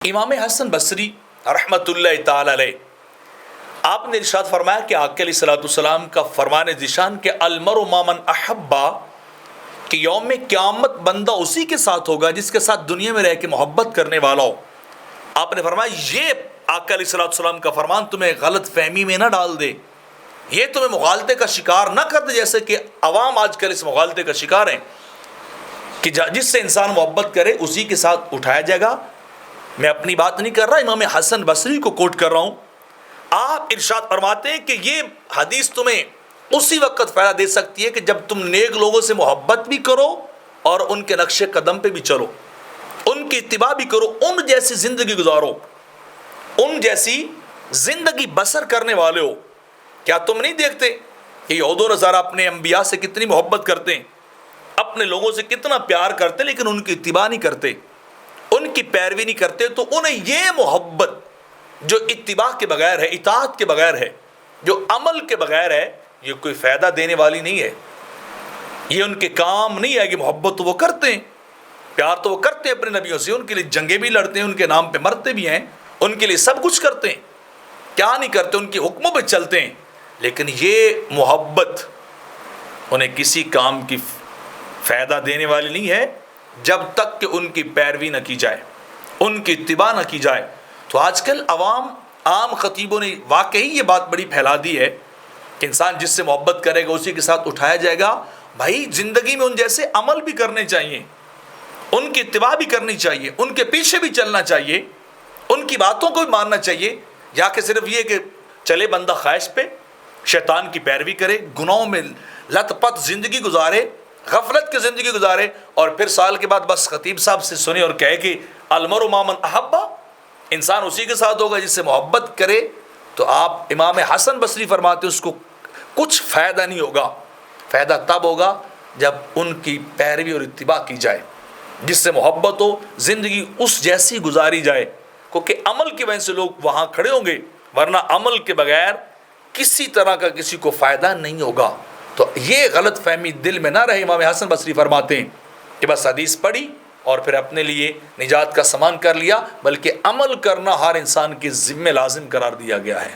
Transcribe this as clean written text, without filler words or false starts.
امام حسن بصری رحمۃ اللہ تعالی علیہ آپ نے ارشاد فرمایا کہ آقا علیہ الصلوۃ والسلام کا فرمان ذیشان کہ المرء مع من احبا کہ یوم قیامت بندہ اسی کے ساتھ ہوگا جس کے ساتھ دنیا میں رہ کے محبت کرنے والا ہو۔ آپ نے فرمایا یہ آقا علیہ الصلوۃ والسلام کا فرمان تمہیں غلط فہمی میں نہ ڈال دے، یہ تمہیں مغالطے کا شکار نہ کر دے، جیسے کہ عوام آج کل اس مغالطے کا شکار ہیں کہ جس سے انسان محبت کرے اسی کے ساتھ اٹھایا جائے گا۔ میں اپنی بات نہیں کر رہا، امام حسن بصری کو کوٹ کر رہا ہوں۔ آپ ارشاد فرماتے ہیں کہ یہ حدیث تمہیں اسی وقت فائدہ دے سکتی ہے کہ جب تم نیک لوگوں سے محبت بھی کرو اور ان کے نقش قدم پہ بھی چلو، ان کی اتباع بھی کرو، ان جیسی زندگی گزارو، ان جیسی زندگی بسر کرنے والے ہو۔ کیا تم نہیں دیکھتے کہ یہود و نصارہ اپنے انبیاء سے کتنی محبت کرتے ہیں، اپنے لوگوں سے کتنا پیار کرتے، لیکن ان کی اتباع نہیں کرتے، ان کی پیروی نہیں کرتے؟ تو انہیں یہ محبت جو اتباع کے بغیر ہے، اطاعت کے بغیر ہے، جو عمل کے بغیر ہے، یہ کوئی فائدہ دینے والی نہیں ہے، یہ ان کے کام نہیں آئے گی۔ محبت تو وہ کرتے ہیں، پیار تو وہ کرتے ہیں اپنے نبیوں سے، ان کے لیے جنگیں بھی لڑتے ہیں، ان کے نام پہ مرتے بھی ہیں، ان کے لیے سب کچھ کرتے ہیں، کیا نہیں کرتے، ان کے حکموں پہ چلتے ہیں، لیکن یہ محبت انہیں کسی کام کی فائدہ دینے والی نہیں ہے جب تک کہ ان کی پیروی نہ کی جائے، ان کی اتباع نہ کی جائے۔ تو آج کل عام خطیبوں نے واقعی یہ بات بڑی پھیلا دی ہے کہ انسان جس سے محبت کرے گا اسی کے ساتھ اٹھایا جائے گا۔ بھائی زندگی میں ان جیسے عمل بھی کرنے چاہیے، ان کی اتباع بھی کرنی چاہیے، ان کے پیچھے بھی چلنا چاہیے، ان کی باتوں کو بھی ماننا چاہیے، یا کہ صرف یہ کہ چلے بندہ خواہش پہ شیطان کی پیروی کرے، گناہوں میں لت پت زندگی گزارے، غفلت کی زندگی گزارے، اور پھر سال کے بعد بس خطیب صاحب سے سنے اور کہے کہ المرء مع من احبا، انسان اسی کے ساتھ ہوگا جس سے محبت کرے۔ تو آپ امام حسن بصری فرماتے اس کو کچھ فائدہ نہیں ہوگا، فائدہ تب ہوگا جب ان کی پیروی اور اتباع کی جائے، جس سے محبت ہو، زندگی اس جیسی گزاری جائے، کیونکہ عمل کی وجہ سے لوگ وہاں کھڑے ہوں گے، ورنہ عمل کے بغیر کسی طرح کا کسی کو فائدہ نہیں ہوگا۔ تو یہ غلط فہمی دل میں نہ رہے۔ امام حسن بصری فرماتے ہیں کہ بس حدیث پڑھی اور پھر اپنے لیے نجات کا سامان کر لیا، بلکہ عمل کرنا ہر انسان کے ذمہ لازم قرار دیا گیا ہے۔